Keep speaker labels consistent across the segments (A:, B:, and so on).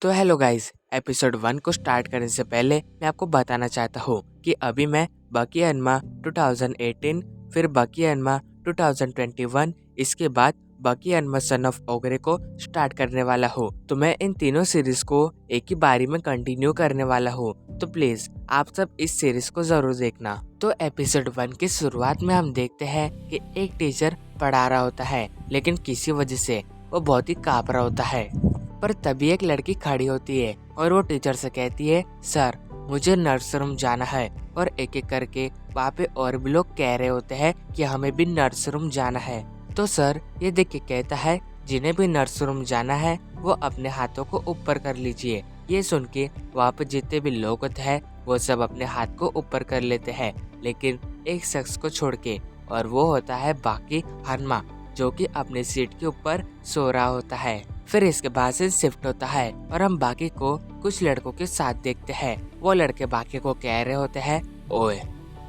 A: तो hello guys, episode 1 को start करने से पहले मैं आपको बताना चाहता हूँ कि अभी मैं बकी एनिमा 2018, फिर बकी एनिमा 2021, इसके बाद बकी एनिमा सन ऑफ ओगरे को स्टार्ट करने वाला हूँ। तो मैं इन तीनों सीरीज को एक ही बारी में कंटिन्यू करने वाला हूँ, तो प्लीज आप सब इस सीरीज को जरूर देखना। तो एपिसोड 1 की शुरुआत में हम देखते हैं कि एक टीचर पढ़ा रहा होता है, लेकिन किसी वजह से वो बहुत ही काँप रहा होता है। पर तभी एक लड़की खड़ी होती है और वो टीचर से कहती है, सर मुझे नर्स रूम जाना है। और एक एक करके वहाँ पे और भी लोग कह रहे होते हैं कि हमें भी नर्स रूम जाना है। तो सर ये देख के कहता है, जिन्हें भी नर्स रूम जाना है वो अपने हाथों को ऊपर कर लीजिए। ये सुन के वहाँ पे जितने भी लोग होते हैं वो सब अपने हाथ को ऊपर कर लेते हैं, लेकिन एक शख्स को छोड़ के, और वो होता है बाकी हनमा, जो कि अपने सीट के ऊपर सो रहा होता है। फिर इसके बाद से शिफ्ट होता है और हम बाकी को कुछ लड़कों के साथ देखते हैं। वो लड़के बाकी को कह रहे होते हैं, ओए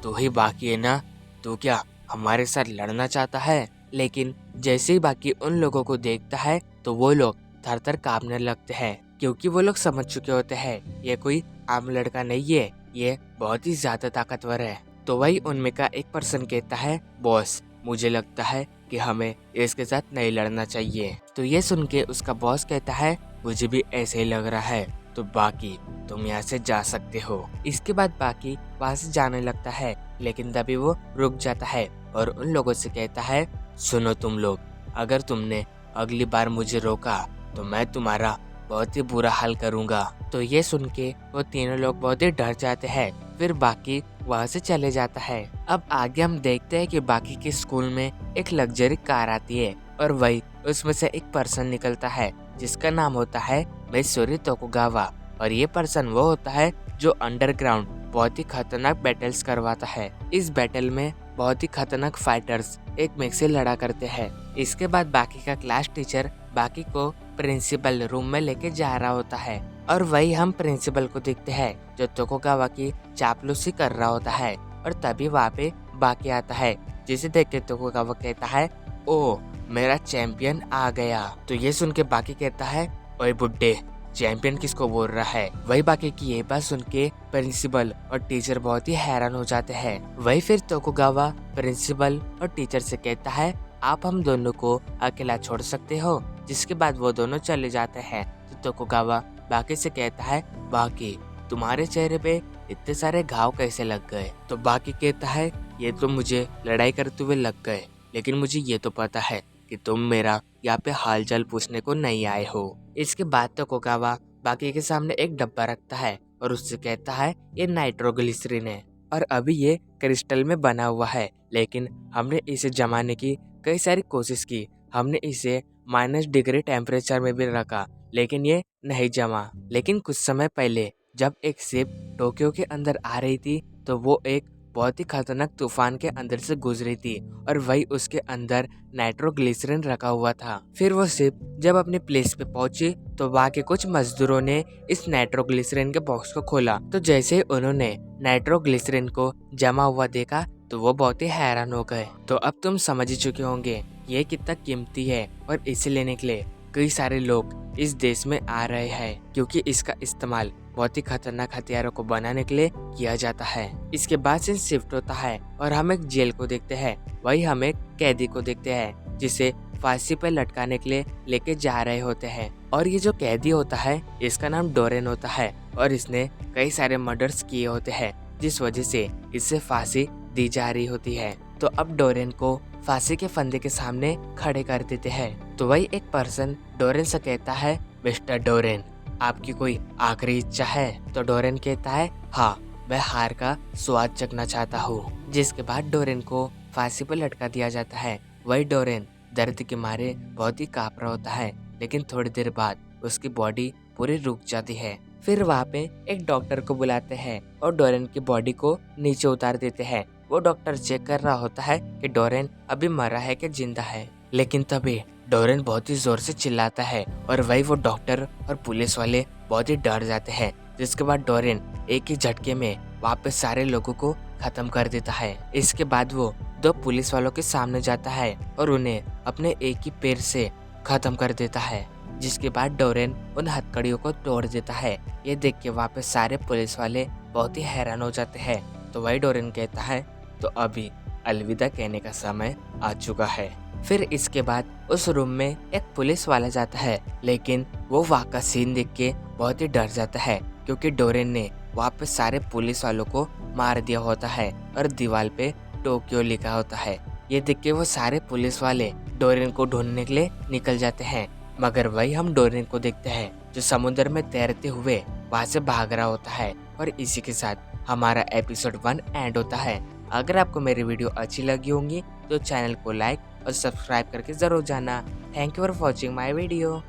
A: तू ही बाकी है ना, तू क्या हमारे साथ लड़ना चाहता है? लेकिन जैसे ही बाकी उन लोगों को देखता है तो वो लोग थर थर कांपने लगते हैं, क्योंकि वो लोग समझ चुके होते हैं ये कोई आम लड़का नहीं है, ये बहुत ही ज्यादा ताकतवर है। तो वही उनमें का एक पर्सन कहता है, बॉस मुझे लगता है कि हमें इसके साथ नहीं लड़ना चाहिए। तो ये सुन के उसका बॉस कहता है, मुझे भी ऐसे ही लग रहा है, तो बाकी तुम यहाँ से जा सकते हो। इसके बाद बाकी वहाँ से जाने लगता है, लेकिन तभी वो रुक जाता है और उन लोगों से कहता है, सुनो तुम लोग, अगर तुमने अगली बार मुझे रोका तो मैं तुम्हारा बहुत ही बुरा हाल करूँगा। तो ये सुन के वो तीनों लोग बहुत ही डर जाते हैं। फिर बाकी वहाँ से चले जाता है। अब आगे हम देखते हैं कि बाकी के स्कूल में एक लग्जरी कार आती है और वही उसमें से एक पर्सन निकलता है जिसका नाम होता है मित्सुरी तोकुगावा। और ये पर्सन वो होता है जो अंडरग्राउंड बहुत ही खतरनाक बैटल्स करवाता है। इस बैटल में बहुत ही खतरनाक फाइटर्स एक में से लड़ा करते हैं। इसके बाद बाकी का क्लास टीचर बाकी को प्रिंसिपल रूम में लेके जा रहा होता है और वही हम प्रिंसिपल को देखते हैं जो तोकुगावा की चापलूसी कर रहा होता है। और तभी वहाँ पे बाकी आता है, जिसे देख के तोकुगावा कहता है, ओ मेरा चैंपियन आ गया। तो ये सुन के बाकी कहता है, ओए बुड्ढे, चैंपियन किसको बोल रहा है? वही बाकी की ये बात सुन के प्रिंसिपल और टीचर बहुत ही हैरान हो जाते हैं। वही फिर तोकुगावा प्रिंसिपल और टीचर से कहता है, आप हम दोनों को अकेला छोड़ सकते हो? जिसके बाद वो दोनों चले जाते हैं। तो तोकुगावा बाकी से कहता है, बाकी तुम्हारे चेहरे पे इतने सारे घाव कैसे लग गए? तो बाकी कहता है, ये तो मुझे लड़ाई करते हुए लग गए, लेकिन मुझे ये तो पता है कि तुम मेरा यहाँ पे हालचाल पूछने को नहीं आए हो। इसके बाद तोकुगावा बाकी के सामने एक डब्बा रखता है और उससे कहता है, ये नाइट्रोग्लिसरीन है और अभी ये क्रिस्टल में बना हुआ है, लेकिन हमने इसे जमाने की कई सारी कोशिश की। हमने इसे -डिग्री टेम्परेचर में भी रखा, लेकिन ये नहीं जमा। लेकिन कुछ समय पहले जब एक शिप टोक्यो के अंदर आ रही थी तो वो एक बहुत ही खतरनाक तूफान के अंदर से गुजरी थी और वही उसके अंदर नाइट्रोग्लिसरीन रखा हुआ था। फिर वो शिप जब अपने प्लेस पे पहुंची तो वहाँ के कुछ मजदूरों ने इस नाइट्रोग्लिसरीन के बॉक्स को खोला। तो जैसे ही उन्होंने नाइट्रोग्लिसरीन को जमा हुआ देखा तो वो बहुत ही हैरान हो गए। तो अब तुम समझ ही चुके होंगे ये कितना कीमती है और इसे लेने के लिए कई सारे लोग इस देश में आ रहे हैं, क्योंकि इसका इस्तेमाल बहुत ही खतरनाक हथियारों को बनाने के लिए किया जाता है। इसके बाद से शिफ्ट होता है और हम एक जेल को देखते हैं। वही हम एक कैदी को देखते हैं जिसे फांसी पर लटकाने के लिए लेके जा रहे होते हैं। और ये जो कैदी होता है इसका नाम डोरेन होता है और इसने कई सारे मर्डर्स किए होते हैं, जिस वजह से इसे फांसी दी जा रही होती है। तो अब डोरेन को फांसी के फंदे के सामने खड़े कर देते हैं। तो वही एक पर्सन डोरेन से कहता है, मिस्टर डोरेन, आपकी कोई आखिरी इच्छा है? तो डोरेन कहता है, हाँ, मैं हार का स्वाद चखना चाहता हूँ। जिसके बाद डोरेन को फांसी पर लटका दिया जाता है। वही डोरेन दर्द के मारे बहुत ही काँप रहा होता है, लेकिन थोड़ी देर बाद उसकी बॉडी पूरी रुक जाती है। फिर वहाँ पे एक डॉक्टर को बुलाते हैं और डोरेन की बॉडी को नीचे उतार देते हैं। वो डॉक्टर चेक कर रहा होता है कि डोरेन अभी मरा है कि जिंदा है, लेकिन तभी डोरेन बहुत ही जोर से चिल्लाता है और वही वो डॉक्टर और पुलिस वाले बहुत ही डर जाते हैं। जिसके बाद डोरेन एक ही झटके में वापस सारे लोगों को खत्म कर देता है। इसके बाद वो दो पुलिस वालों के सामने जाता है और उन्हें अपने एक ही पैर से खत्म कर देता है। जिसके बाद डोरेन उन हथकड़ियों को तोड़ देता है। ये देख के वहाँ पे सारे पुलिस वाले बहुत ही हैरान हो जाते हैं। तो वही डोरेन कहता है, तो अभी अलविदा कहने का समय आ चुका है। फिर इसके बाद उस रूम में एक पुलिस वाला जाता है, लेकिन वो वहाँ का सीन देख के बहुत ही डर जाता है, क्योंकि डोरेन ने वहाँ पे सारे पुलिस वालों को मार दिया होता है और दीवार पे टोक्यो लिखा होता है। ये देख के वो सारे पुलिस वाले डोरेन को ढूंढने के लिए निकल जाते हैं, मगर वही हम डोरेन को देखते हैं जो समुद्र में तैरते हुए वहाँ से भाग रहा होता है। और इसी के साथ हमारा एपिसोड 1 एंड होता है। अगर आपको मेरी वीडियो अच्छी लगी होंगी तो चैनल को लाइक और सब्सक्राइब करके जरूर जाना। Thank you for watching my video.